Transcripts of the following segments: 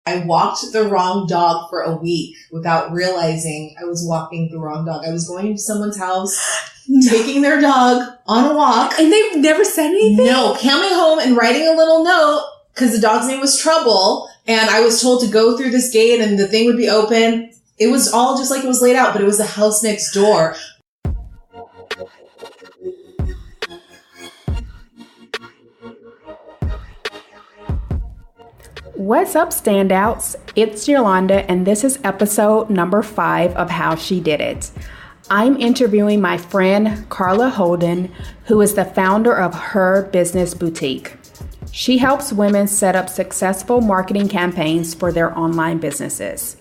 I walked the wrong dog for a week without realizing I was walking the wrong dog. I was going to someone's house, taking their dog on a walk. And they've never said anything? No, coming home and writing a little note because the dog's name was Trouble. And I was told to go through this gate and the thing would be open. It was all just like it was laid out, but it was the house next door. What's up, Standouts? It's Yolanda, and this is episode number 5 of How She Did It. I'm interviewing my friend Carla Holden, who is the founder of Her Business Boutique. She helps women set up successful marketing campaigns for their online businesses.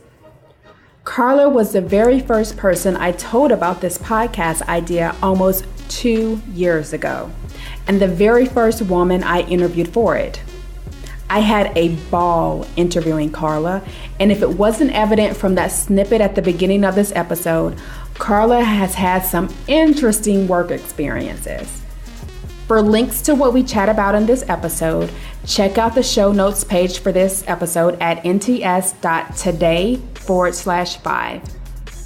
Carla was the very first person I told about this podcast idea almost 2 years ago, and the very first woman I interviewed for it. I had a ball interviewing Carla, and if it wasn't evident from that snippet at the beginning of this episode, Carla has had some interesting work experiences. For links to what we chat about in this episode, check out the show notes page for this episode at nts.today/5.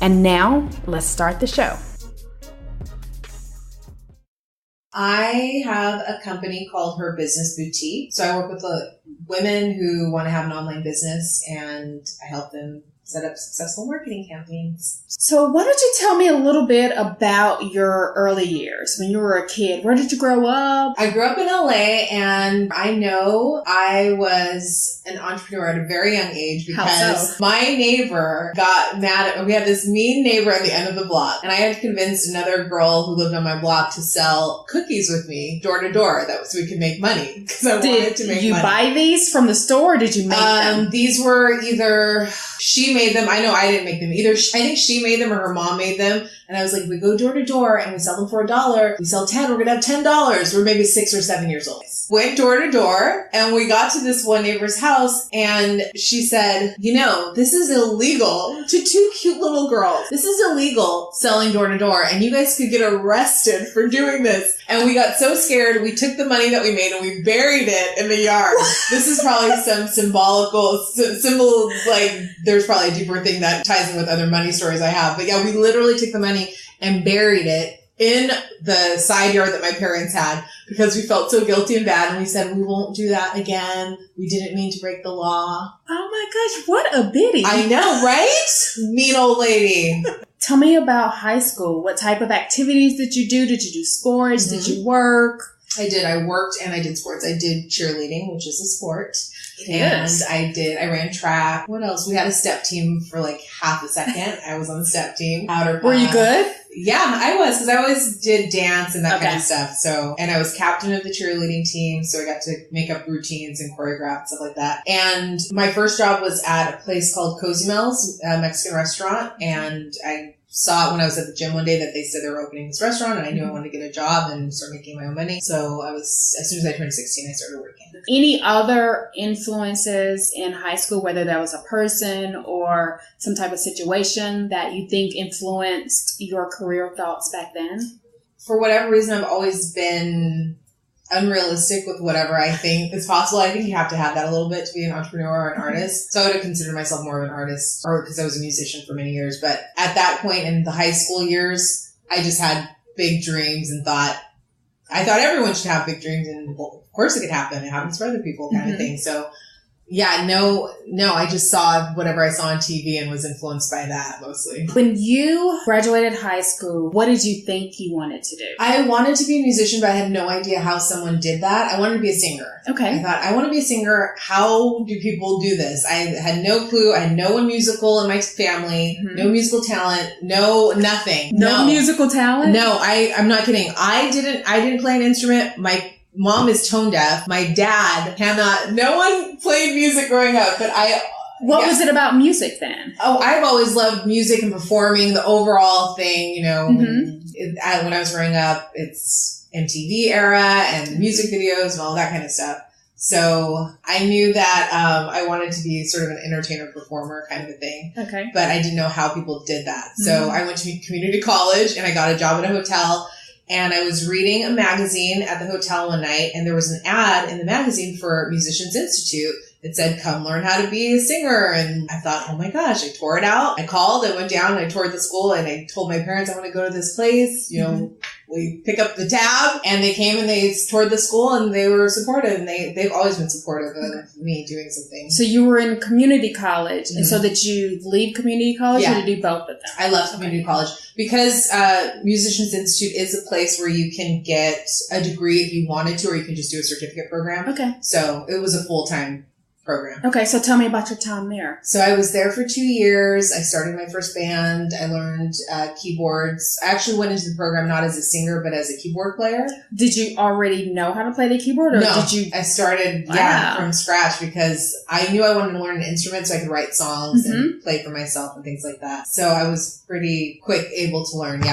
And now, let's start the show. I have a company called Her Business Boutique. So I work with women who want to have an online business, and I help them set up successful marketing campaigns. So why don't you tell me a little bit about your early years when you were a kid? Where did you grow up? I grew up in LA, and I know I was an entrepreneur at a very young age because my neighbor got mad at, we had this mean neighbor at the end of the block, and I had convinced another girl who lived on my block to sell cookies with me door to door, so we could make money, because I wanted to make money. Did you buy these from the store, or did you make them? These were either she made them. I know I didn't make them either. I think she made them or her mom made them. And I was like, we go door to door and we sell them for $1. We sell 10. We're going to have $10. We're maybe 6 or 7 years old. Went door to door, and we got to this one neighbor's house, and she said, you know, this is illegal, to 2 cute little girls. This is illegal selling door to door, and you guys could get arrested for doing this. And we got so scared, we took the money that we made and we buried it in the yard. This is probably some symbol, like there's probably a deeper thing that ties in with other money stories I have. But yeah, we literally took the money and buried it in the side yard that my parents had because we felt so guilty and bad. And we said, we won't do that again. We didn't mean to break the law. Oh my gosh, what a biddy. I know, right? Mean old lady. Tell me about high school. What type of activities did you do? Did you do sports? Mm-hmm. Did you work? I did. I worked and I did sports. I did cheerleading, which is a sport. Yes. And I ran track. What else? We had a step team for like half a second. I was on the step team. Were you good? Yeah, I was, because I always did dance and that kind of stuff. So, and I was captain of the cheerleading team, so I got to make up routines and choreograph, stuff like that. And my first job was at a place called Cozy Mel's, a Mexican restaurant, and I saw it when I was at the gym one day that they said they were opening this restaurant, and I knew I wanted to get a job and start making my own money. So as soon as I turned 16, I started working. Any other influences in high school, whether that was a person or some type of situation that you think influenced your career thoughts back then? For whatever reason, I've always been unrealistic with whatever I think is possible. I think you have to have that a little bit to be an entrepreneur or an artist. So I would have considered myself more of an artist, or because I was a musician for many years. But at that point in the high school years, I just had big dreams and I thought everyone should have big dreams, and well, of course it could happen. It happens for other people kind of thing. So yeah, no, I just saw whatever I saw on TV and was influenced by that mostly. When you graduated high school, what did you think you wanted to do? I wanted to be a musician, but I had no idea how someone did that. I wanted to be a singer. Okay. I thought, I want to be a singer. How do people do this? I had no clue. I had no one musical in my family, no musical talent, no nothing. No musical talent? No, I'm not kidding. I didn't play an instrument. My mom is tone deaf. My dad cannot. No one played music growing up, but What was it about music then? Oh, I've always loved music and performing, the overall thing, you know. When I was growing up, it's MTV era and music videos and all that kind of stuff. So I knew that I wanted to be sort of an entertainer, performer kind of a thing. Okay. But I didn't know how people did that. So I went to community college and I got a job at a hotel. And I was reading a magazine at the hotel one night, and there was an ad in the magazine for Musicians Institute. it said, come learn how to be a singer. And I thought, oh my gosh, I tore it out. I called, I went down and I toured the school and I told my parents I want to go to this place, you know, we pick up the tab, and they came and they toured the school, and they were supportive, and they've always been supportive of me doing something. So you were in community college, and so did you leave community college or did you do both of them? I left community college because Musicians Institute is a place where you can get a degree if you wanted to, or you can just do a certificate program. Okay. So it was a full-time program. Okay, so tell me about your time there. So I was there for 2 years. I started my first band. I learned keyboards. I actually went into the program not as a singer, but as a keyboard player. Did you already know how to play the keyboard? Or no, did you? I started from scratch because I knew I wanted to learn an instrument so I could write songs and play for myself and things like that. So I was pretty quick able to learn,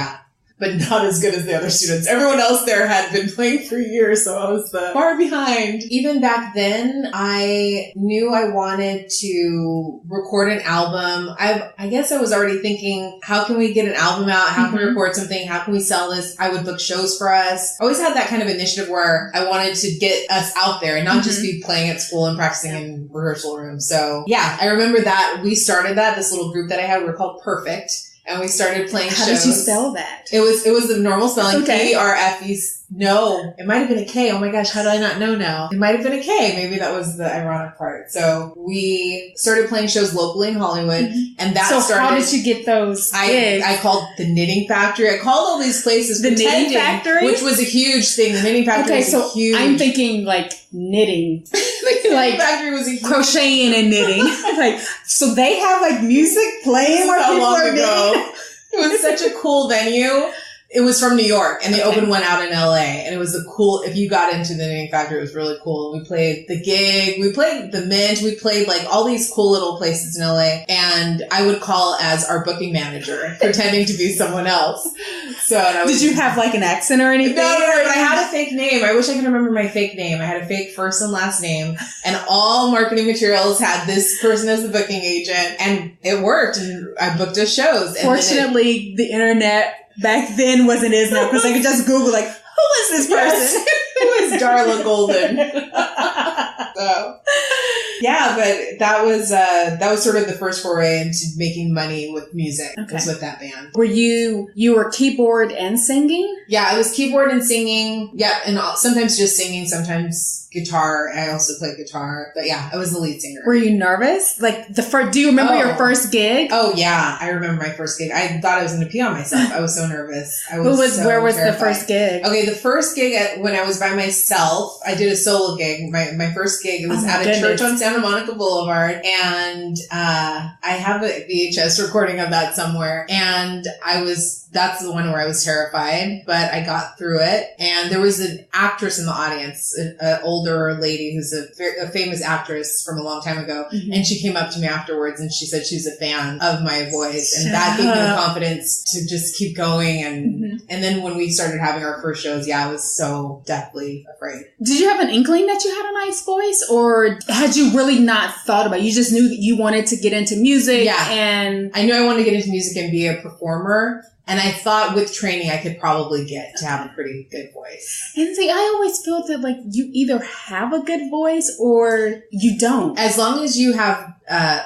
but not as good as the other students. Everyone else there had been playing for years, so I was far behind. Even back then, I knew I wanted to record an album. I guess I was already thinking, how can we get an album out? How can we record something? How can we sell this? I would book shows for us. I always had that kind of initiative where I wanted to get us out there and not just be playing at school and practicing in rehearsal rooms. So I remember that we started this little group that I had. We were called Perfect. And we started playing shows. How did you spell that? It was the normal spelling. Okay. P-R-F-E. No, it might have been a K. Oh my gosh, how do I not know now? It might have been a K. Maybe that was the ironic part. So we started playing shows locally in Hollywood, and that started. So how did you get those gigs? I called the Knitting Factory. I called all these places. The Knitting Factory? Which was a huge thing. The Knitting Factory was a huge. I'm thinking like knitting. The Knitting Factory was a huge. Crocheting and knitting. Like, so they have like music playing where people are knitting? It was such a cool venue. It was from New York, and they opened one out in LA, and it was if you got into the Knitting Factory, it was really cool. We played the Gig, we played the Mint, we played like all these cool little places in LA, and I would call as our booking manager, pretending to be someone else. So did you have like an accent or anything? No, but I had a fake name. I wish I could remember my fake name. I had a fake first and last name, and all marketing materials had this person as the booking agent, and it worked, and I booked us shows. And fortunately, the internet back then wasn't as now, because I could just Google like, who is this person? Who is Darla Golden? So, but that was sort of the first foray into making money with music. Was with that band. Were you were keyboard and singing? Yeah, I was keyboard and singing. Yeah, and sometimes just singing, sometimes guitar. I also played guitar, but I was the lead singer. Were you nervous? Like do you remember your first gig? Oh yeah, I remember my first gig. I thought I was going to pee on myself. I was so nervous. Where was terrified. The first gig? Okay, the first gig when I was by myself, I did a solo gig. My first gig, it was at a church on Santa Monica Boulevard, and I have a VHS recording of that somewhere, and that's the one where I was terrified, but I got through it. And there was an actress in the audience, an older lady who's a famous actress from a long time ago. And she came up to me afterwards and she said she's a fan of my voice. And that gave me the confidence to just keep going. And then when we started having our first shows, I was so deathly afraid. Did you have an inkling that you had a nice voice, or had you really not thought about it? You just knew that you wanted to get into music? Yeah. And I knew I wanted to get into music and be a performer. And I thought with training, I could probably get to have a pretty good voice. And see, I always felt that like you either have a good voice or you don't. As long as you have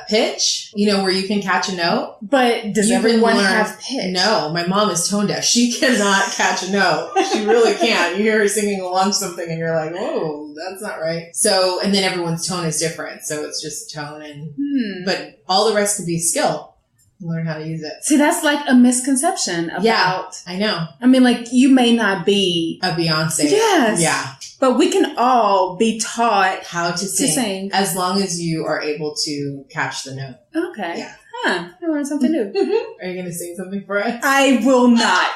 pitch, where you can catch a note. But does everyone have pitch? No, my mom is tone deaf. She cannot catch a note. She really can't. You hear her singing along to something and you're like, whoa, that's not right. So, and then everyone's tone is different. So it's just tone but all the rest can be skill. Learn how to use it. See, that's like a misconception about... Yeah, I know. I mean, like, you may not be... a Beyonce. Yes. Yeah. But we can all be taught... how to sing. As long as you are able to catch the note. Okay. Yeah. Huh. I learned something new. Are you going to sing something for us? I will not.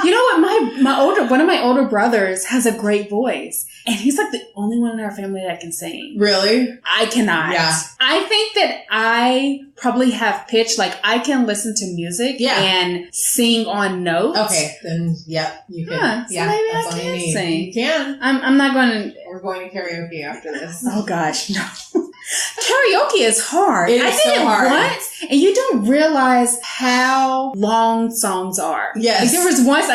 You know what? One of my older brothers has a great voice. And he's like the only one in our family that can sing. Really? I cannot. Yeah. I think that I probably have pitch. Like, I can listen to music and sing on notes. Okay. Then, you can. So maybe that's I all can you need. sing. You can. I'm not going to... We're going to karaoke after this. Oh, gosh. No. Karaoke is hard. It is I did so it hard. once, and you don't realize how long songs are. Yes. Like there was once,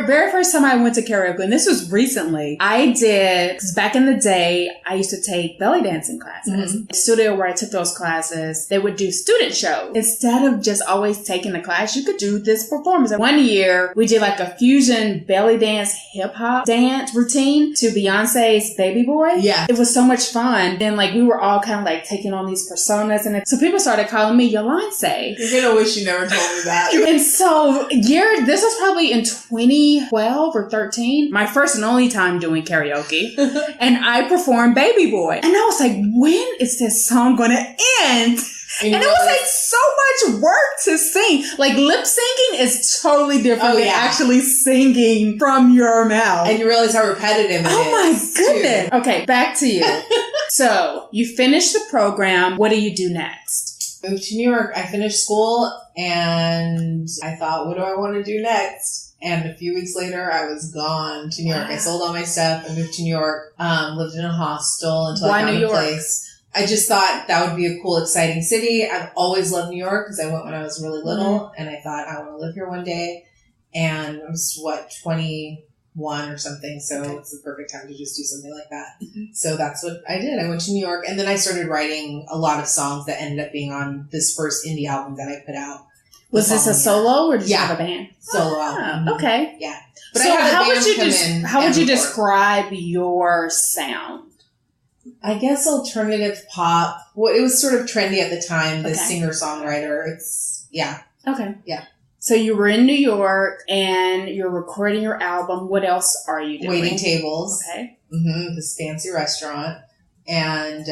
very first time I went to karaoke, and this was recently, I did, because back in the day, I used to take belly dancing classes. Mm-hmm. The studio where I took those classes, they would do student shows. Instead of just always taking the class, you could do this performance. And one year, we did like a fusion belly dance, hip hop dance routine to Beyonce's Baby Boy. Yeah. It was so much fun. Then like we were all kind of like taking on these personas, and so people started calling me Yolance. You're gonna wish you never told me that. And so this was probably in 2012 or 13, my first and only time doing karaoke. And I performed Baby Boy. And I was like, when is this song gonna end? And it was like so much work to sing. Like lip syncing is totally different than actually singing from your mouth. And you realize how repetitive it is. Oh my goodness. Too. Okay, back to you. So you finish the program. What do you do next? Moved to New York. I finished school and I thought, what do I want to do next? And a few weeks later, I was gone to New York. I sold all my stuff. I moved to New York, lived in a hostel until I found a place. I just thought that would be a cool, exciting city. I've always loved New York because I went when I was really little, and I thought I want to live here one day. And I was 21 or something, so it's the perfect time to just do something like that. Mm-hmm. So that's what I did. I went to New York, and then I started writing a lot of songs that ended up being on this first indie album that I put out. Was this a solo, or did you have a band? Solo album. Okay. Yeah. But so I had how would you describe your sound? I guess alternative pop. Well, it was sort of trendy at the time, the singer-songwriter. Okay. Yeah. So you were in New York and you're recording your album. What else are you doing? Waiting tables. Okay. Mm-hmm. This fancy restaurant. And,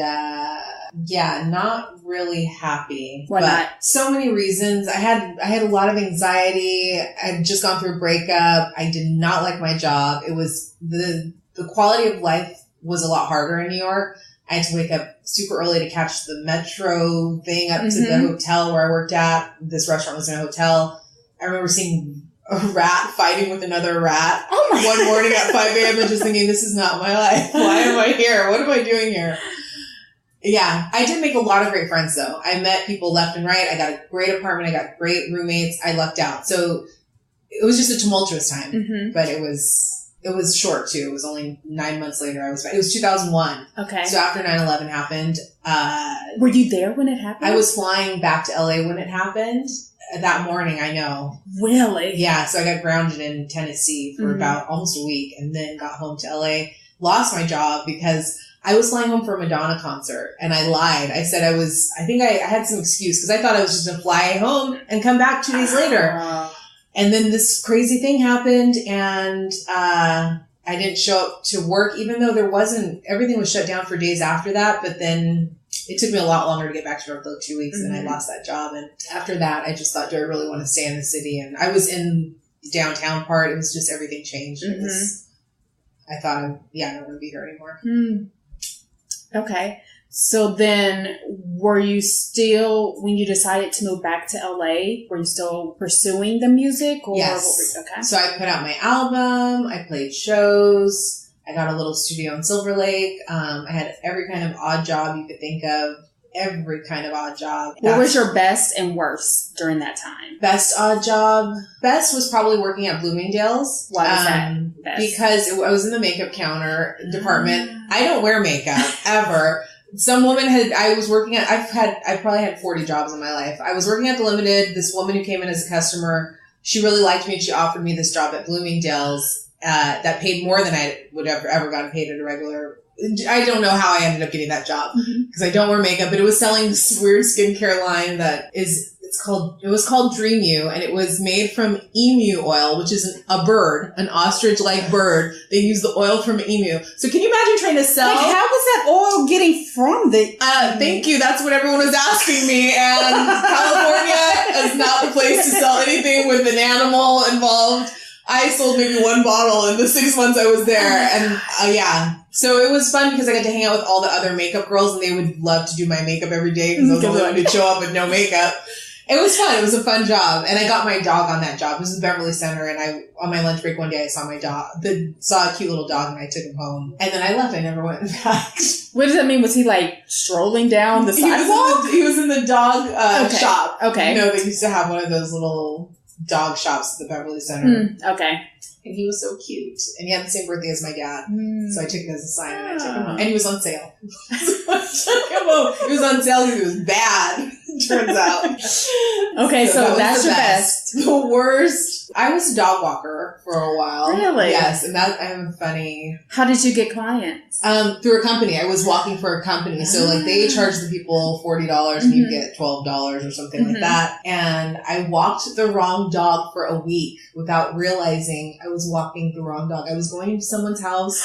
not really happy. Why not? So many reasons. I had a lot of anxiety. I'd just gone through a breakup. I did not like my job. It was the quality of life was a lot harder in New York. I had to wake up super early to catch the metro thing up to the hotel where I worked at. This restaurant was in a hotel. I remember seeing a rat fighting with another rat one morning at 5 a.m. and just thinking, this is not my life. Why am I here? What am I doing here? Yeah, I did make a lot of great friends though. I met people left and right. I got a great apartment. I got great roommates. I lucked out. So it was just a tumultuous time, but it was short too. It was only 9 months later. It was 2001. Okay. So after 9/11 happened, were you there when it happened? I was flying back to LA when it happened. That morning, I know. Really? Yeah. So I got grounded in Tennessee for about almost a week and then got home to LA, lost my job because I was flying home for a Madonna concert and I lied. I said I think I had some excuse because I thought I was just going to fly home and come back 2 days later. And then this crazy thing happened and, I didn't show up to work even though everything was shut down for days after that. But then it took me a lot longer to get back to work, like 2 weeks, and I lost that job. And after that, I just thought, do I really want to stay in the city? And I was in the downtown part. It was just everything changed. I thought, I don't want to be here anymore. Okay. So then were you still, when you decided to move back to LA, were you still pursuing the music? Or yes. Okay. So I put out my album. I played shows. I got a little studio in Silver Lake. I had every kind of odd job you could think of. Every kind of odd job. What was your best and worst during that time? Best odd job? Best was probably working at Bloomingdale's. Why was that best? Because I was in the makeup counter department. I don't wear makeup ever. Some woman I probably had 40 jobs in my life. I was working at the Limited. This woman who came in as a customer, she really liked me and she offered me this job at Bloomingdale's that paid more than I would have ever gotten paid at a regular. I don't know how I ended up getting that job because I don't wear makeup, but it was selling this weird skincare line that it was called Dream You, and it was made from emu oil, which is a bird, an ostrich-like bird. They use the oil from emu. So can you imagine trying to sell? Like, how was that oil getting from the... Thank you. That's what everyone was asking me. And California is not the place to sell anything with an animal involved. I sold maybe one bottle in the 6 months I was there. And so it was fun because I got to hang out with all the other makeup girls and they would love to do my makeup every day because I was the only one to show up with no makeup. It was fun. It was a fun job. And I got my dog on that job. It was in Beverly Center. And on my lunch break one day, I saw my dog, saw a cute little dog and I took him home. And then I left. I never went back. What does that mean? Was he like strolling down the sidewalk? He was in the dog shop. Okay. You know, they used to have one of those little dog shops at the Beverly Center. Okay. And he was so cute. And he had the same birthday as my dad. So I took it as a sign and I took him home. And he was on sale. So I took him home. He was on sale because he was bad, turns out. Okay, so that's your best. The worst. I was a dog walker for a while. Really? Yes. And that, I'm funny. How did you get clients? Through a company. I was walking for a company. So like they charged the people $40 and you'd get $12 or something like that. And I walked the wrong dog for a week without realizing I was walking the wrong dog. I was going into someone's house,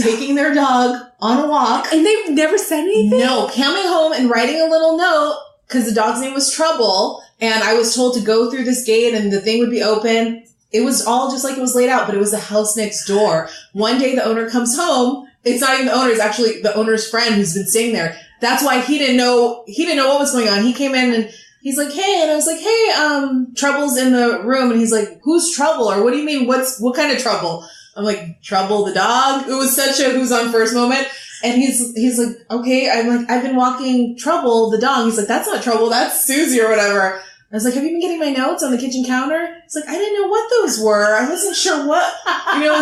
taking their dog on a walk. And they never said anything? No, coming home and writing a little note because the dog's name was Trouble. And I was told to go through this gate and the thing would be open. It was all just like it was laid out, but it was the house next door. One day the owner comes home. It's not even the owner. It's actually the owner's friend who's been staying there. That's why he didn't know what was going on. He came in and he's like, hey, and I was like, hey, Trouble's in the room. And he's like, who's Trouble? Or what do you mean? What kind of trouble? I'm like, Trouble the dog? It was such a who's on first moment. And he's like, okay. I'm like, I've been walking Trouble the dog. He's like, that's not Trouble. That's Susie or whatever. I was like, have you been getting my notes on the kitchen counter? It's like, I didn't know what those were. I wasn't sure what,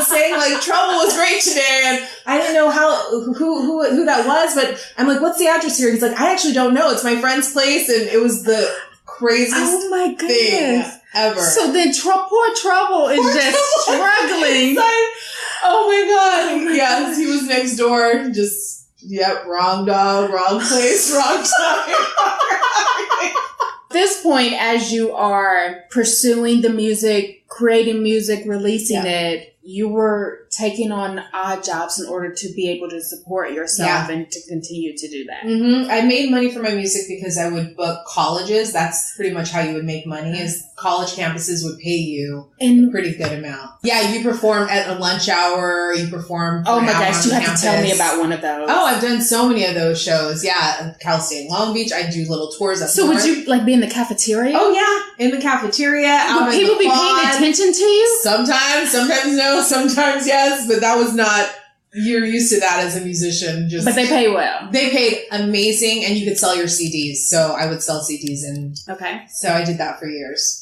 saying like Trouble was great today. And I didn't know who that was, but I'm like, what's the address here? He's like, I actually don't know. It's my friend's place. And it was the craziest thing ever. So then poor Trouble is just struggling. Oh my God. Yes, he was next door. Just, wrong dog, wrong place, wrong time. At this point, as you are pursuing the music, creating music, releasing it, you were taking on odd jobs in order to be able to support yourself and to continue to do that. Mm-hmm. I made money for my music because I would book colleges. That's pretty much how you would make money, is college campuses would pay you a pretty good amount. Yeah, you perform at a lunch hour. You perform. Oh my gosh, you have to tell me about one of those. Oh, I've done so many of those shows. Yeah, Cal State Long Beach. I do little tours up So north. would you like be in the cafeteria? Oh yeah, in the cafeteria. Would people be paying attention to you? Sometimes no, sometimes yes, but that was not. You're used to that as a musician. But they pay well. They paid amazing, and you could sell your CDs. So I would sell CDs, and so I did that for years.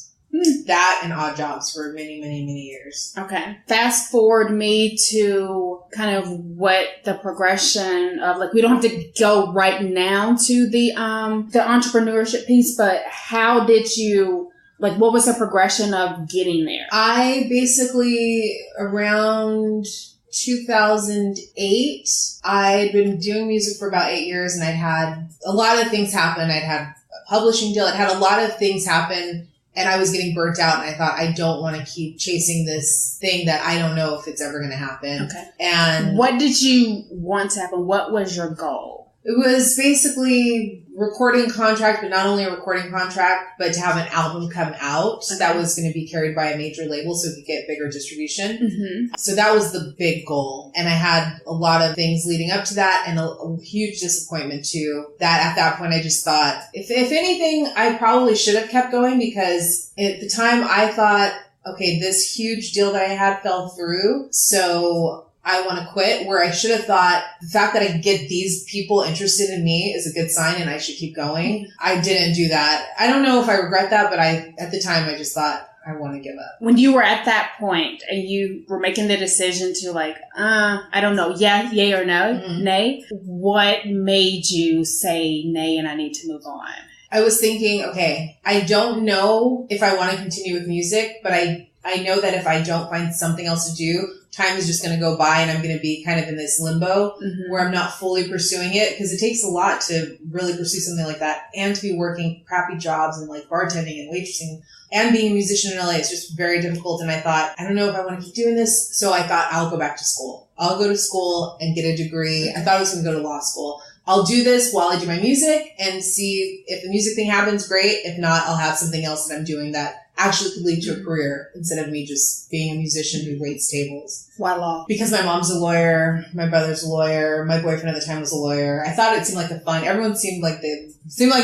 That and odd jobs for many, many, many years. Okay. Fast forward me to kind of what the progression of, like, we don't have to go right now to the entrepreneurship piece, but how did you, like, what was the progression of getting there? I basically, around 2008, I'd been doing music for about 8 years, and I'd had a lot of things happen. I'd had a publishing deal. I'd had a lot of things happen. And I was getting burnt out, and I thought, I don't want to keep chasing this thing that I don't know if it's ever going to happen. Okay. And what did you want to happen? What was your goal? It was basically recording contract, but not only a recording contract, but to have an album come out that was going to be carried by a major label so it could get bigger distribution. Mm-hmm. So that was the big goal. And I had a lot of things leading up to that, and a huge disappointment too. That at that point I just thought, if anything, I probably should have kept going, because at the time I thought, okay, this huge deal that I had fell through, so I want to quit, where I should have thought the fact that I get these people interested in me is a good sign and I should keep going. I didn't do that. I don't know if I regret that, but at the time I just thought I want to give up. When you were at that point and you were making the decision to like, I don't know, yay or no, nay, what made you say nay and I need to move on? I was thinking, okay, I don't know if I want to continue with music, but I know that if I don't find something else to do, time is just going to go by and I'm going to be kind of in this limbo where I'm not fully pursuing it, because it takes a lot to really pursue something like that, and to be working crappy jobs and like bartending and waitressing and being a musician in LA. It's just very difficult. And I thought, I don't know if I want to keep doing this. So I thought, I'll go back to school. I'll go to school and get a degree. I thought I was going to go to law school. I'll do this while I do my music and see if the music thing happens, great. If not, I'll have something else that I'm doing that actually could lead to a career instead of me just being a musician who waits tables. Why law? Because my mom's a lawyer, my brother's a lawyer, my boyfriend at the time was a lawyer. I thought it seemed like everyone seemed like it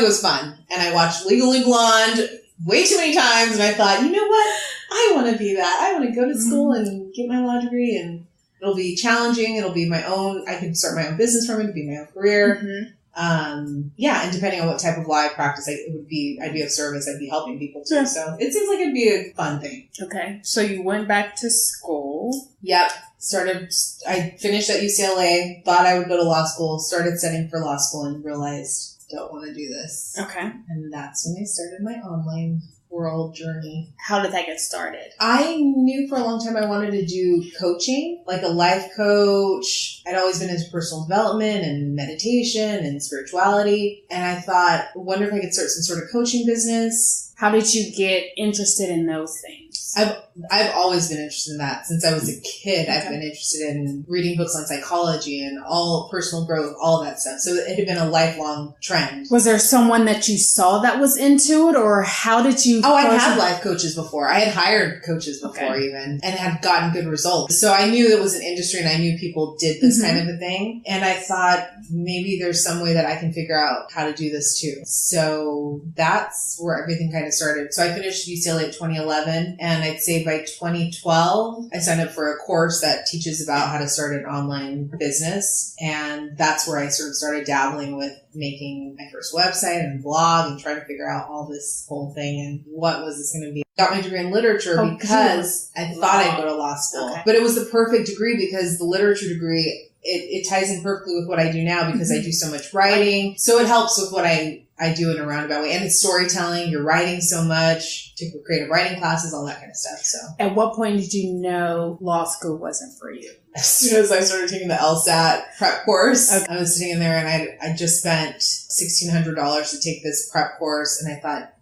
was fun. And I watched Legally Blonde way too many times, and I thought, you know what? I want to be that. I want to go to school and get my law degree, and it'll be challenging. It'll be my own. I can start my own business from it. It'll be my own career. And depending on what type of law I practice, I'd be of service. I'd be helping people too. So it seems like it'd be a fun thing. Okay. So you went back to school. Yep. I finished at UCLA, thought I would go to law school, started studying for law school, and realized don't want to do this. Okay. And that's when I started my online world journey. How did that get started? I knew for a long time I wanted to do coaching, like a life coach. I'd always been into personal development and meditation and spirituality. And I thought, wonder if I could start some sort of coaching business. How did you get interested in those things? I've always been interested in that. Since I was a kid, Okay. I've been interested in reading books on psychology and all personal growth, all that stuff. So it had been a lifelong trend. Was there someone that you saw that was into it, or how did you... Oh, I had life coaches before. I had hired coaches before even, and had gotten good results. So I knew it was an industry, and I knew people did this kind of a thing. And I thought maybe there's some way that I can figure out how to do this too. So that's where everything kind of started. So I finished UCLA in 2011, and I'd say by 2012, I signed up for a course that teaches about how to start an online business. And that's where I sort of started dabbling with making my first website and blog and trying to figure out all this whole thing and what was this going to be. Got my degree in literature because I thought I'd go to law school. Okay. But it was the perfect degree because the literature degree, it ties in perfectly with what I do now because I do so much writing. So it helps with what I do in a roundabout way. And it's storytelling. You're writing so much. Took creative writing classes, all that kind of stuff. So at what point did you know law school wasn't for you? As soon as I started taking the LSAT prep course, I was sitting in there and I just spent $1,600 to take this prep course. And I thought,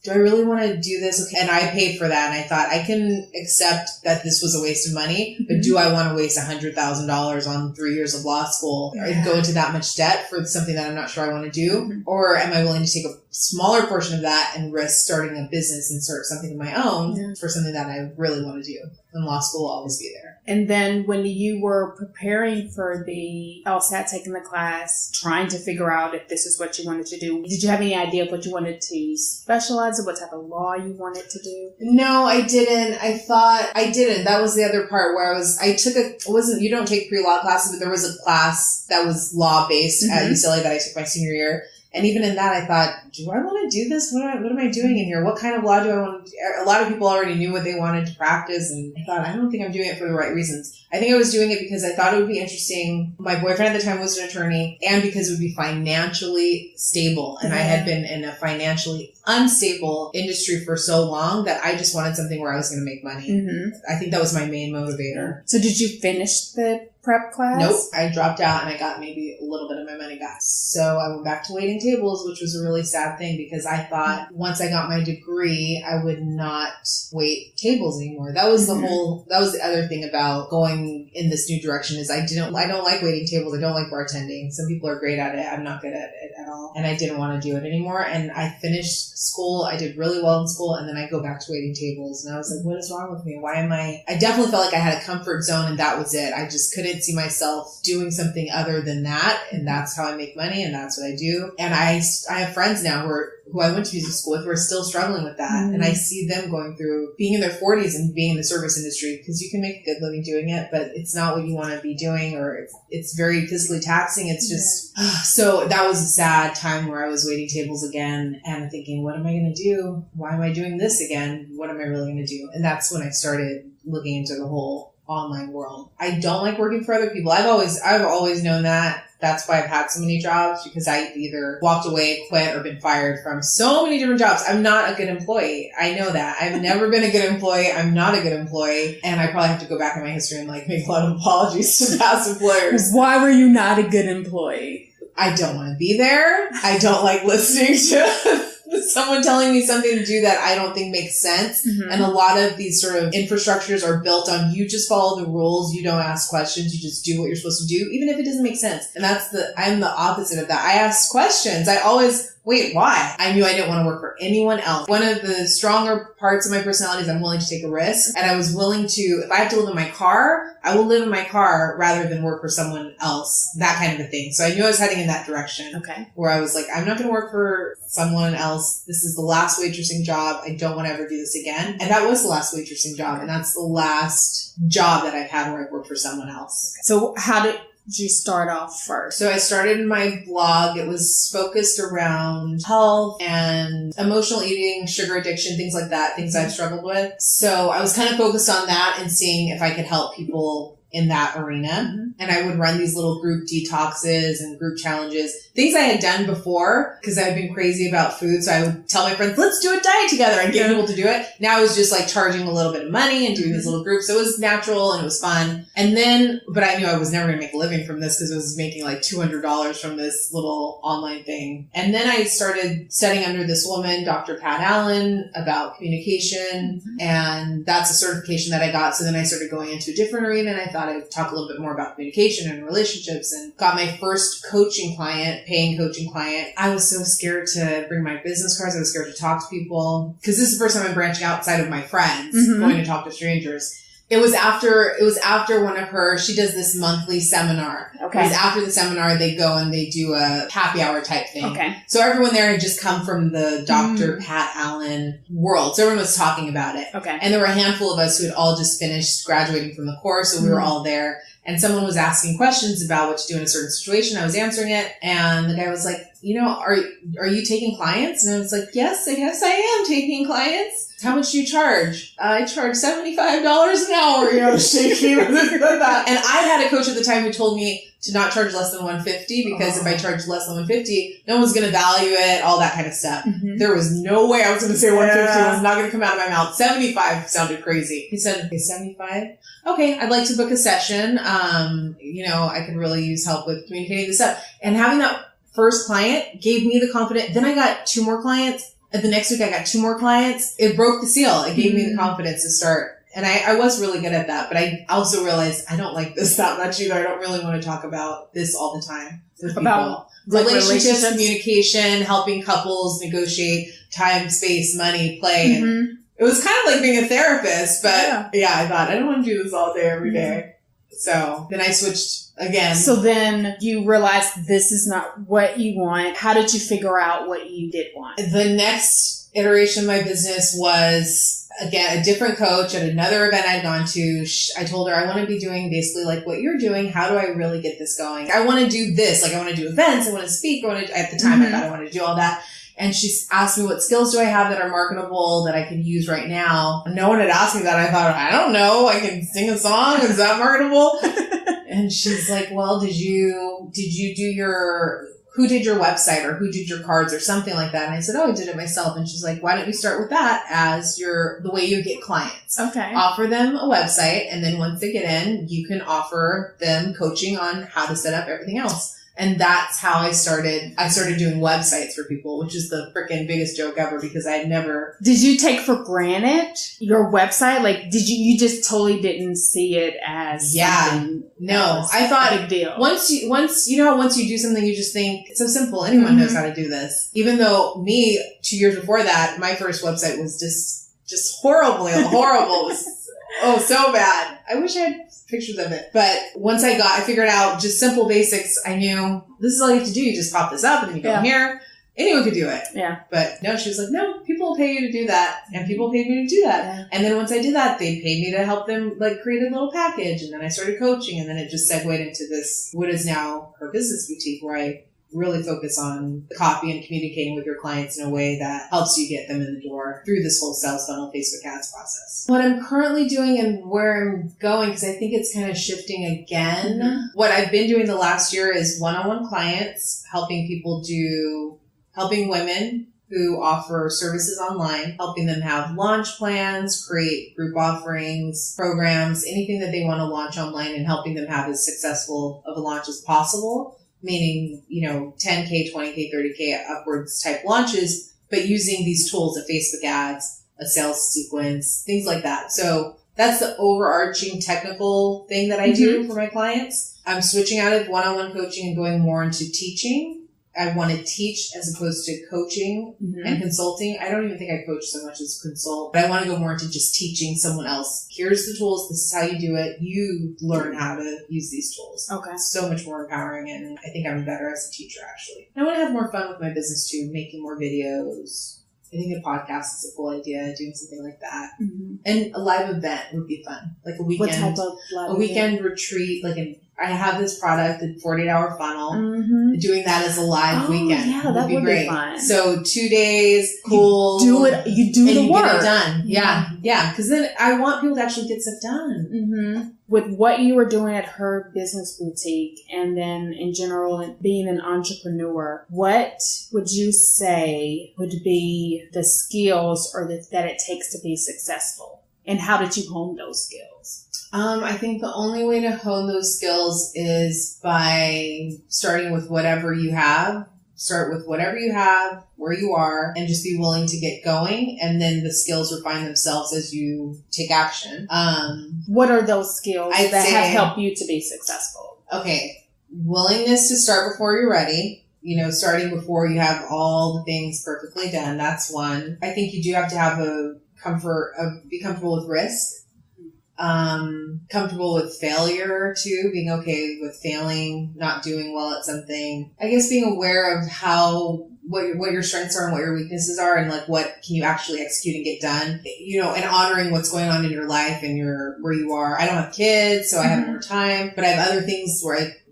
do I really want to do this? Okay. And I paid for that. And I thought I can accept that this was a waste of money, but do I want to waste $100,000 on 3 years of law school and go into that much debt for something that I'm not sure I want to do? Or am I willing to take a smaller portion of that and risk starting a business and start something of my own for something that I really want to do? And law school will always be there. And then when you were preparing for the LSAT, taking the class, trying to figure out if this is what you wanted to do, did you have any idea of what you wanted to specialize in, what type of law you wanted to do? No, I didn't. I thought I didn't. That was the other part where you don't take pre-law classes, but there was a class that was law-based at UCLA that I took my senior year. And even in that, I thought, do I want to do this? What am I doing in here? What kind of law do I want to do? A lot of people already knew what they wanted to practice. And I thought, I don't think I'm doing it for the right reasons. I think I was doing it because I thought it would be interesting. My boyfriend at the time was an attorney, and because it would be financially stable. And I had been in a financially unstable industry for so long that I just wanted something where I was going to make money. I think that was my main motivator. So did you finish the prep class? Nope. I dropped out and I got maybe a little bit of my money back. So I went back to waiting tables, which was a really sad thing because I thought once I got my degree, I would not wait tables anymore. That was that was the other thing about going in this new direction is I don't like waiting tables. I don't like bartending. Some people are great at it. I'm not good at it at all. And I didn't want to do it anymore. And I finished school. I did really well in school. And then I go back to waiting tables. And I was like, what is wrong with me? Why am I definitely felt like I had a comfort zone and that was it. I just couldn't see myself doing something other than that. And that's how I make money. And that's what I do. And I have friends now who I went to music school with who are still struggling with that. And I see them going through being in their 40s and being in the service industry because you can make a good living doing it, but it's not what you want to be doing or it's very physically taxing. It's just, so that was a sad time where I was waiting tables again and thinking, what am I going to do? Why am I doing this again? What am I really going to do? And that's when I started looking into the whole online world. I don't like working for other people. I've always known that. That's why I've had so many jobs because I either walked away, quit, or been fired from so many different jobs. I'm not a good employee. I know that. I've never been a good employee. I'm not a good employee. And I probably have to go back in my history and make a lot of apologies to past employers. Why were you not a good employee? I don't want to be there. I don't like listening to someone telling me something to do that I don't think makes sense. And a lot of these sort of infrastructures are built on you just follow the rules. You don't ask questions. You just do what you're supposed to do, even if it doesn't make sense. And I'm the opposite of that. I ask questions. wait, why? I knew I didn't want to work for anyone else. One of the stronger parts of my personality is I'm willing to take a risk. And I was willing to, if I have to live in my car, I will live in my car rather than work for someone else. That kind of a thing. So I knew I was heading in that direction. Okay. Where I was like, I'm not going to work for someone else. This is the last waitressing job. I don't want to ever do this again. And that was the last waitressing job. And that's the last job that I've had where I've worked for someone else. So how did you start off first? So I started my blog. It was focused around health and emotional eating, sugar addiction, things like that, things I've struggled with. So I was kind of focused on that and seeing if I could help people in that arena. Mm-hmm. And I would run these little group detoxes and group challenges, things I had done before because I've been crazy about food. So I would tell my friends, let's do a diet together and get people to do it. Now I was just like charging a little bit of money and doing these little groups. So it was natural and it was fun. And then, but I knew I was never going to make a living from this because I was making like $200 from this little online thing. And then I started studying under this woman, Dr. Pat Allen, about communication. Mm-hmm. And that's a certification that I got. So then I started going into a different arena and I thought I'd talk a little bit more about communication and relationships and got my first coaching client, paying coaching client. I was so scared to bring my business cards. I was scared to talk to people because this is the first time I'm branching outside of my friends, going to talk to strangers. It was after one of her, she does this monthly seminar. Okay. It was after the seminar, they go and they do a happy hour type thing. Okay. So everyone there had just come from the Dr. Pat Allen world. So everyone was talking about it. Okay. And there were a handful of us who had all just finished graduating from the course. So we were all there. And someone was asking questions about what to do in a certain situation. I was answering it. And the guy was like, are you taking clients? And I was like, yes, I am taking clients. How much do you charge? I charge $75 an hour, shaking like that. And I had a coach at the time who told me to not charge less than $150 because if I charge less than $150, no one's going to value it, all that kind of stuff. Mm-hmm. There was no way I was going to say $150. It was not going to come out of my mouth. 75 sounded crazy. He said, okay, 75? Okay, I'd like to book a session. I could really use help with communicating this stuff. And having that first client gave me the confidence. Then I got 2 more clients. And the next week I got 2 more clients. It broke the seal. It gave me the confidence to start. And I was really good at that. But I also realized I don't like this that much either. I don't really want to talk about this all the time with people. Relationships, communication, helping couples negotiate time, space, money, play. And it was kind of like being a therapist. But yeah I thought I don't want to do this all day, every day. So then I switched again. So then you realized this is not what you want. How did you figure out what you did want? The next iteration of my business was, again, a different coach at another event I'd gone to. I told her, I want to be doing basically like what you're doing. How do I really get this going? I want to do this. Like I want to do events. I want to speak. At the time I thought I wanted to do all that. And she asked me, what skills do I have that are marketable that I can use right now? No one had asked me that. I thought, I don't know. I can sing a song. Is that marketable? And she's like, well, who did your website or who did your cards or something like that? And I said, I did it myself. And she's like, why don't you start with that as the way you get clients? Okay. Offer them a website. And then once they get in, you can offer them coaching on how to set up everything else. And that's how I started. I started doing websites for people, which is the freaking biggest joke ever because I had never. Did you take for granted your website? Like, you just totally didn't see it as something? No, I thought a big deal. Once you do something, you just think it's so simple. Anyone knows how to do this. Even though 2 years before that, my first website was just horrible. It was so bad. I wish I had pictures of it. But once I figured out just simple basics, I knew this is all you have to do. You just pop this up and then you go here. Anyone could do it. Yeah. But no, she was like, no, people will pay you to do that. And people paid me to do that. Yeah. And then once I did that, they paid me to help them like create a little package. And then I started coaching and then it just segued into this, what is now her business boutique where I really focus on copy and communicating with your clients in a way that helps you get them in the door through this whole sales funnel Facebook ads process. What I'm currently doing and where I'm going, because I think it's kind of shifting again. What I've been doing the last year is one-on-one clients, helping women who offer services online, helping them have launch plans, create group offerings, programs, anything that they want to launch online and helping them have as successful of a launch as possible. Meaning, 10K, 20K, 30K upwards type launches, but using these tools of Facebook ads, a sales sequence, things like that. So that's the overarching technical thing that I do for my clients. I'm switching out of one-on-one coaching and going more into teaching I want to teach as opposed to coaching and consulting. I don't even think I coach so much as consult, but I want to go more into just teaching someone else. Here's the tools. This is how you do it. You learn how to use these tools. Okay. So much more empowering, and I think I'm better as a teacher, actually. I want to have more fun with my business too, making more videos. I think a podcast is a cool idea, doing something like that. And a live event would be fun. Like a weekend. What type of live event? Weekend retreat, I have this product, the 48-hour funnel. Doing that as a live weekend. Yeah, that would be great. Fun. So 2 days, cool. You do the work. Get it done. Yeah. Yeah. Because then I want people to actually get stuff done. With what you were doing at her business boutique and then in general being an entrepreneur, what would you say would be the skills that it takes to be successful? And how did you hone those skills? I think the only way to hone those skills is by starting with whatever you have. Start with whatever you have, where you are, and just be willing to get going. And then the skills refine themselves as you take action. What are those skills that have helped you to be successful? Okay. Willingness to start before you're ready. Starting before you have all the things perfectly done. That's one. I think you do have to have be comfortable with risk. Comfortable with failure too, being okay with failing, not doing well at something. I guess being aware of what your strengths are and what your weaknesses are, and what can you actually execute and get done, and honoring what's going on in your life and where you are. I don't have kids, so I have more time, but I have other things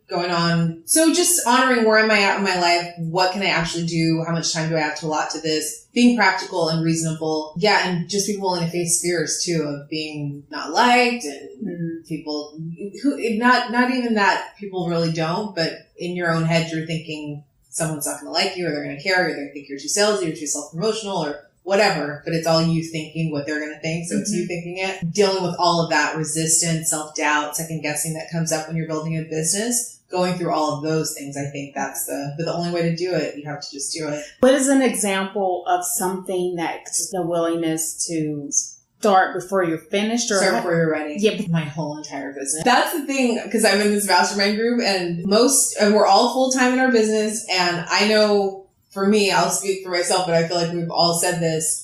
going on. So just honoring where am I at in my life? What can I actually do? How much time do I have to allot to this? Being practical and reasonable. Yeah. And just be willing to face fears too of being not liked and people who, not even that people really don't, but in your own head, you're thinking someone's not going to like you, or they're going to care, or they're going to think you're too salesy or too self-promotional or whatever, but it's all you thinking what they're going to think. So it's you thinking it. Dealing with all of that resistance, self-doubt, second guessing that comes up when you're building a business. Going through all of those things, I think that's the only way to do it. You have to just do it. What is an example of something that's the willingness to start before you're finished or start before you're ready? Yeah, my whole entire business. That's the thing, because I'm in this mastermind group and we're all full-time in our business. And I know for me, I'll speak for myself, but I feel like we've all said this.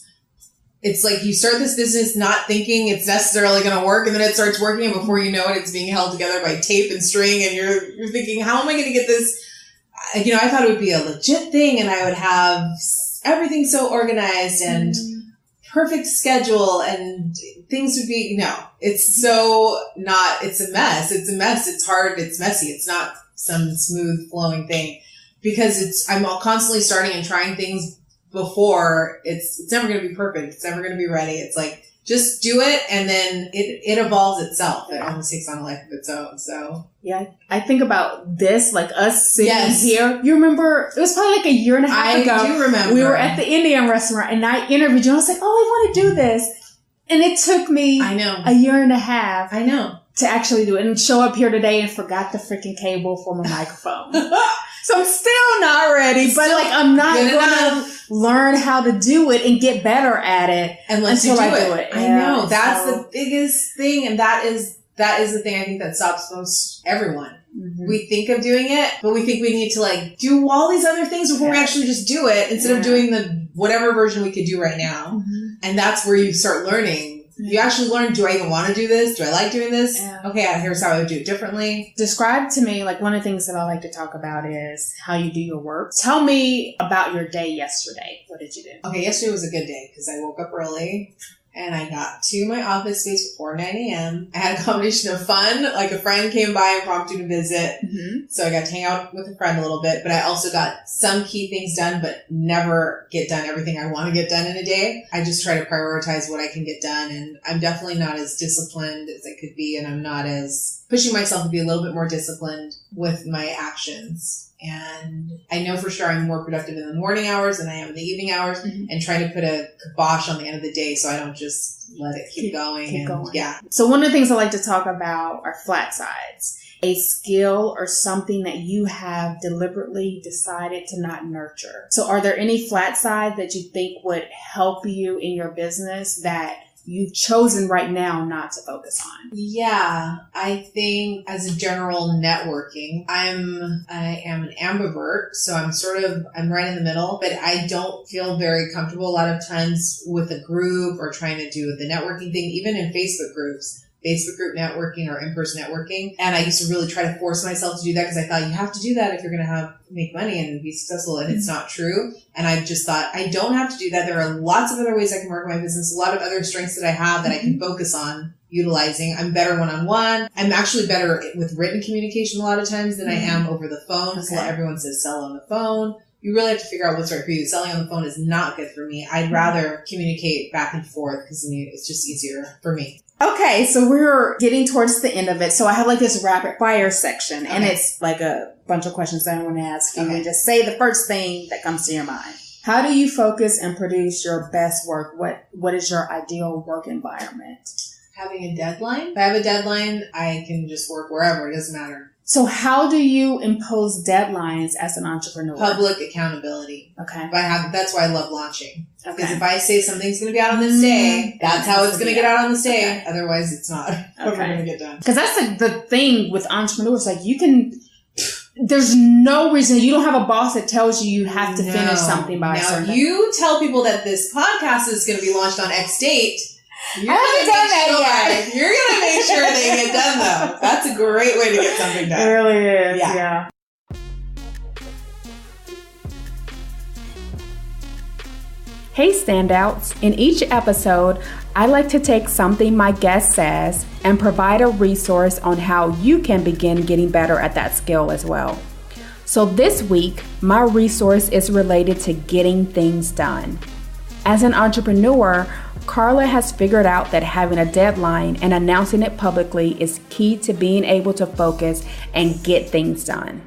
It's like you start this business not thinking it's necessarily going to work, and then it starts working, and before you know it, it's being held together by tape and string, and you're thinking, how am I going to get this? I thought it would be a legit thing, and I would have everything so organized and perfect schedule, and things would be, it's so not, it's a mess. It's a mess. It's hard. It's messy. It's not some smooth flowing thing, because I'm constantly starting and trying things before it's never going to be perfect. It's never going to be ready. It's like, just do it. And then it evolves itself. It almost takes on a life of its own. So yeah, I think about this, like us sitting here. You remember, it was probably a year and a half ago. I do remember. We were at the Indian restaurant and I interviewed you. I was like, I want to do this. And it took me a year and a half. To actually do it and show up here today and forgot the freaking cable for my microphone. So I'm still not ready, but I'm not going to learn how to do it and get better at it until I do it. I know. That's the biggest thing. And that is the thing I think that stops most everyone. We think of doing it, but we think we need to do all these other things before we actually just do it instead of doing the whatever version we could do right now. And that's where you start learning. You actually learn, do I even want to do this? Do I like doing this? Yeah. Okay, here's how I would do it differently. Describe to me, one of the things that I like to talk about is how you do your work. Tell me about your day yesterday. What did you do? Okay, yesterday was a good day because I woke up early and I got to my office space before 9 a.m. I had a combination of fun, a friend came by impromptu to visit. So I got to hang out with a friend a little bit, but I also got some key things done, but never get done everything I want to get done in a day. I just try to prioritize what I can get done, and I'm definitely not as disciplined as I could be, and I'm not as pushing myself to be a little bit more disciplined with my actions. And I know for sure I'm more productive in the morning hours than I am in the evening hours, and trying to put a kibosh on the end of the day so I don't just let it keep going. Yeah. So one of the things I like to talk about are flat sides. A skill or something that you have deliberately decided to not nurture. So are there any flat sides that you think would help you in your business that you've chosen right now not to focus on? Yeah, I think as a general networking, I am an ambivert, so I'm right in the middle, but I don't feel very comfortable a lot of times with a group or trying to do the networking thing, even in Facebook group networking or in-person networking. And I used to really try to force myself to do that because I thought you have to do that if you're going to make money and be successful. And it's not true. And I just thought I don't have to do that. There are lots of other ways I can market my business, a lot of other strengths that I have that I can focus on utilizing. I'm better one-on-one. I'm actually better with written communication a lot of times than I am over the phone. Okay. So everyone says sell on the phone. You really have to figure out what's right for you. Selling on the phone is not good for me. I'd rather communicate back and forth because it's just easier for me. Okay, so we're getting towards the end of it. So I have like this rapid fire section, and it's like a bunch of questions that I want to ask you. And just say the first thing that comes to your mind. How do you focus and produce your best work? What is your ideal work environment? Having a deadline. If I have a deadline, I can just work wherever. It doesn't matter. So how do you impose deadlines as an entrepreneur? Public accountability. Okay. That's why I love launching. Okay. Because if I say something's going to be out on this day, that's how it's going to get out on this day. Okay. Otherwise, it's not ever going to get done. Because that's the thing with entrepreneurs. Like there's no reason. You don't have a boss that tells you have to finish something by a certain. Now, you tell people that this podcast is going to be launched on X date. I haven't done that yet. You're going to make sure they get done, though. That's a great way to get something done. It really is, yeah. Hey, Standouts. In each episode, I like to take something my guest says and provide a resource on how you can begin getting better at that skill as well. So this week, my resource is related to getting things done. As an entrepreneur, Carla has figured out that having a deadline and announcing it publicly is key to being able to focus and get things done.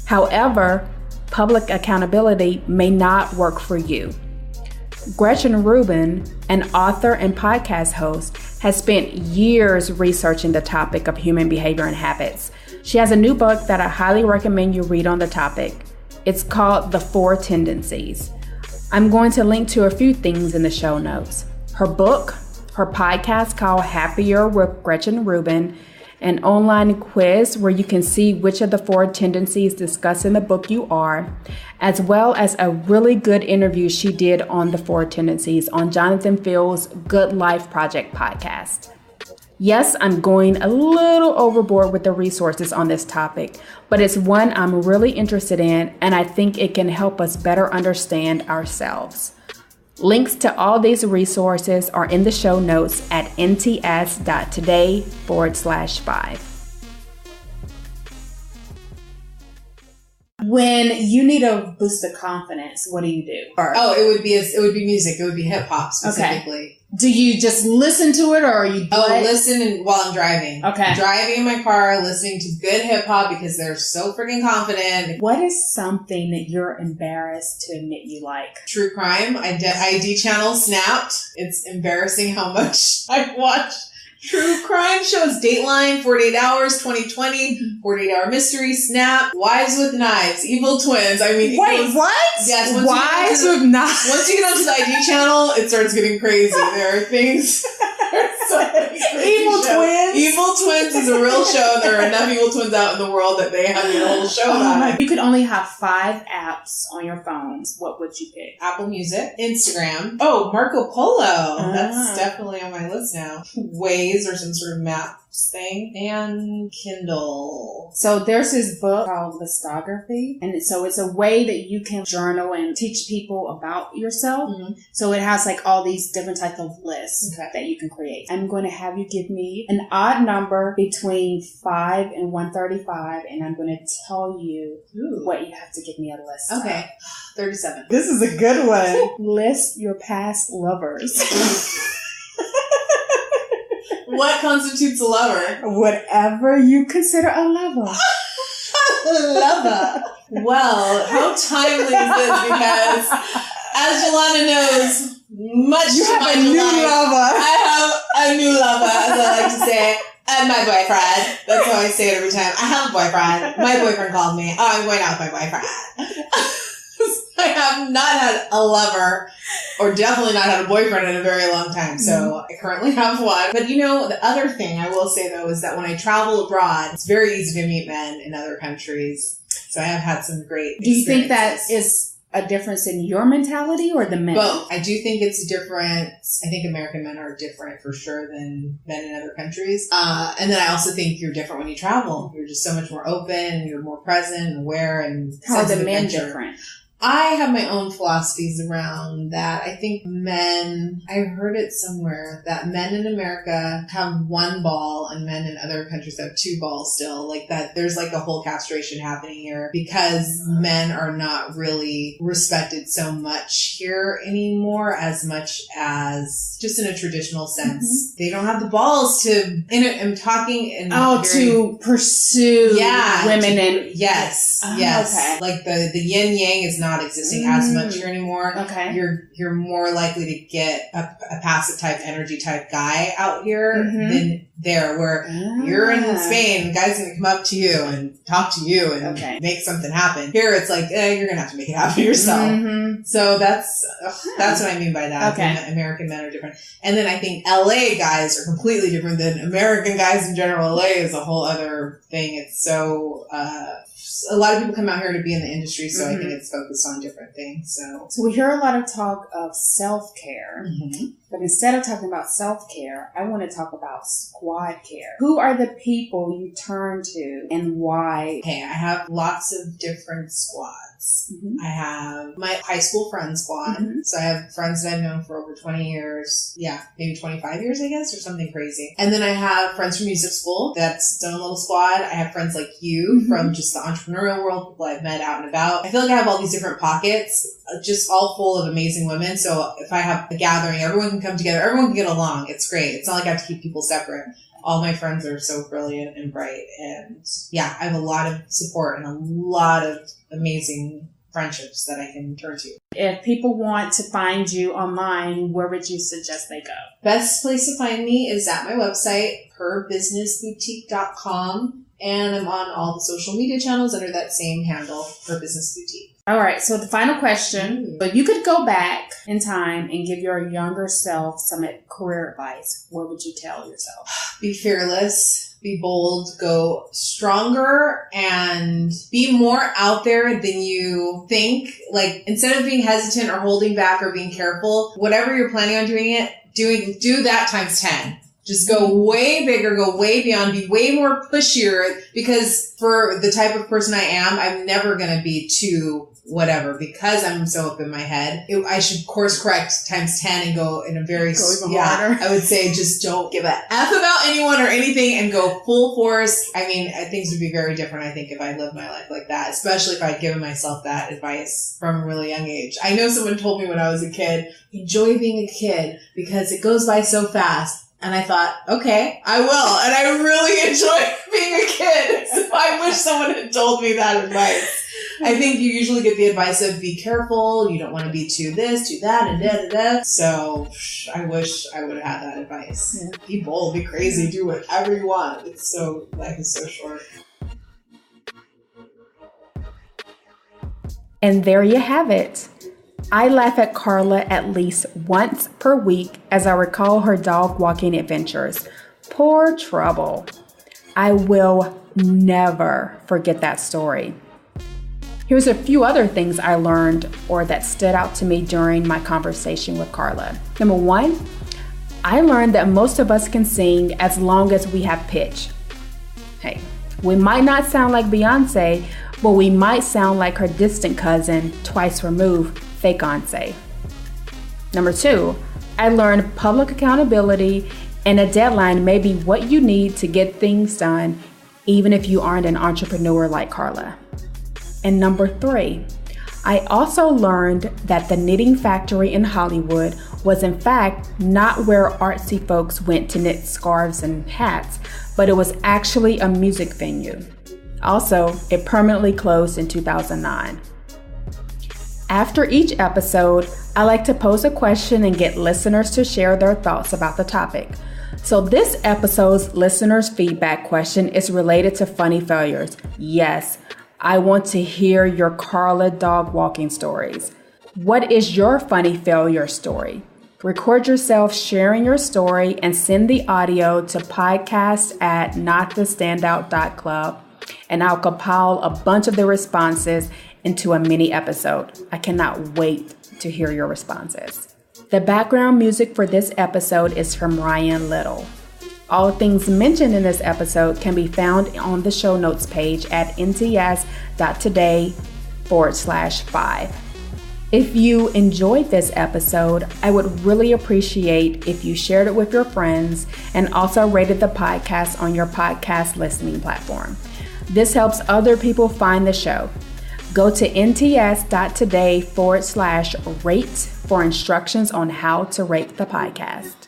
However, public accountability may not work for you. Gretchen Rubin, an author and podcast host, has spent years researching the topic of human behavior and habits. She has a new book that I highly recommend you read on the topic. It's called The 4 Tendencies. I'm going to link to a few things in the show notes. Her book, her podcast called Happier with Gretchen Rubin, an online quiz where you can see which of the 4 tendencies discussed in the book you are, as well as a really good interview she did on the 4 tendencies on Jonathan Field's Good Life Project podcast. Yes, I'm going a little overboard with the resources on this topic, but it's one I'm really interested in, and I think it can help us better understand ourselves. Links to all these resources are in the show notes at nts.today/5. When you need a boost of confidence, what do you do? It would be music. It would be hip hop specifically. Okay. Do you just listen to it, or are you? Listen while I'm driving. Okay. Driving in my car, listening to good hip hop because they're so freaking confident. What is something that you're embarrassed to admit you like? True crime. ID channel Snapped. It's embarrassing how much I watch true crime shows. Dateline, 48 Hours, 2020, 48 Hour Mystery, Snap, Wives with Knives, Evil Twins. I mean, wait, what? Yes, Wives with Knives. Once you get onto the ID channel, it starts getting crazy. There are things. Evil Twins. Evil Twins is a real show. There are enough evil twins out in the world that they have a whole show about it. You could only have 5 apps on your phones. What would you pick? Apple Music, Instagram. Oh, Marco Polo. That's definitely on my list now. Waze or some sort of maps thing. And Kindle. So there's this book called Listography. And so it's a way that you can journal and teach people about yourself. Mm-hmm. So it has like all these different types of lists that you can create. I'm going to have you give me an odd number between 5 and 135, and I'm going to tell you what you have to give me a list. Okay. 37. This is a good one. List your past lovers. What constitutes a lover? Whatever you consider a lover. Lover. Well, how timely is this? Because as Yolanda knows, much you have a new lover. I have a new lover, as I like to say. And my boyfriend. That's how I say it every time. I have a boyfriend. My boyfriend called me. Oh, I'm going out with my boyfriend. I have not had a lover or definitely not had a boyfriend in a very long time. So I currently have one. But the other thing I will say though is that when I travel abroad, it's very easy to meet men in other countries. So I have had some great experiences. Do you think that is a difference in your mentality or the men? Both. I do think it's different. I think American men are different for sure than men in other countries. And then I also think you're different when you travel. You're just so much more open, you're more present and aware, and how are the men different? I have my own philosophies around that. I think I heard it somewhere that men in America have one ball and men in other countries have two balls still. Like that, there's like a whole castration happening here because men are not really respected so much here anymore as much as just in a traditional sense. They don't have the balls to, I'm talking in to pursue women and yes. Okay. Like the yin yang is not existing as much here anymore. Okay. You're more likely to get a passive type energy type guy out here than there, where you're in Spain, guys gonna come up to you and talk to you and make something happen. Here it's like, you're gonna have to make it happen yourself. So that's what I mean by that. Okay. American men are different. And then I think LA guys are completely different than American guys in general. LA is a whole other thing. It's so, a lot of people come out here to be in the industry, so I think it's focused on different things. So we hear a lot of talk of self-care, but instead of talking about self-care, I want to talk about squad care. Who are the people you turn to and why? Okay, I have lots of different squads. I have my high school friend squad. So I have friends that I've known for over 20 years. Yeah, maybe 25 years, I guess, or something crazy. And then I have friends from music school. That's done a little squad. I have friends like you from just the entrepreneurial world, people I've met out and about. I feel like I have all these different pockets, just all full of amazing women. So if I have a gathering, everyone can come together. Everyone can get along. It's great. It's not like I have to keep people separate. All my friends are so brilliant and bright. And yeah, I have a lot of support and a lot of amazing friendships that I can turn to. If people want to find you online, where would you suggest they go? Best place to find me is at my website, herbusinessboutique.com. And I'm on all the social media channels under that same handle, Her Business Boutique. All right. So the final question, but you could go back in time and give your younger self some career advice. What would you tell yourself? Be fearless, be bold, go stronger, and be more out there than you think. Like, instead of being hesitant or holding back or being careful, whatever you're planning on do that times 10. Just go way bigger, go way beyond, be way more pushier, because for the type of person I am, I'm never going to be too whatever, because I'm so up in my head. I should course correct times 10 and go in a very, harder. I would say just don't give a F about anyone or anything and go full force. I mean, things would be very different, I think, if I lived my life like that, especially if I'd given myself that advice from a really young age. I know someone told me when I was a kid, enjoy being a kid because it goes by so fast. And I thought, okay, I will. And I really enjoy being a kid. So I wish someone had told me that advice. I think you usually get the advice of be careful. You don't want to be too this, too that, and da-da-da. So I wish I would have had that advice. Yeah. Be bold, be crazy, do whatever you want. Life is so short. And there you have it. I laugh at Carla at least once per week as I recall her dog walking adventures. Poor Trouble. I will never forget that story. Here's a few other things I learned or that stood out to me during my conversation with Carla. Number one, I learned that most of us can sing as long as we have pitch. Hey, we might not sound like Beyonce, but we might sound like her distant cousin, twice removed, Fake-once. Number two, I learned public accountability and a deadline may be what you need to get things done, even if you aren't an entrepreneur like Carla. And number three, I also learned that the Knitting Factory in Hollywood was in fact not where artsy folks went to knit scarves and hats, but it was actually a music venue. Also, it permanently closed in 2009. After each episode, I like to pose a question and get listeners to share their thoughts about the topic. So this episode's listeners' feedback question is related to funny failures. Yes, I want to hear your Carla dog walking stories. What is your funny failure story? Record yourself sharing your story and send the audio to podcast@notthestandout.club, and I'll compile a bunch of the responses into a mini episode. I cannot wait to hear your responses. The background music for this episode is from Ryan Little. All things mentioned in this episode can be found on the show notes page at nts.today/5. If you enjoyed this episode, I would really appreciate if you shared it with your friends and also rated the podcast on your podcast listening platform. This helps other people find the show. Go to nts.today/rate for instructions on how to rate the podcast.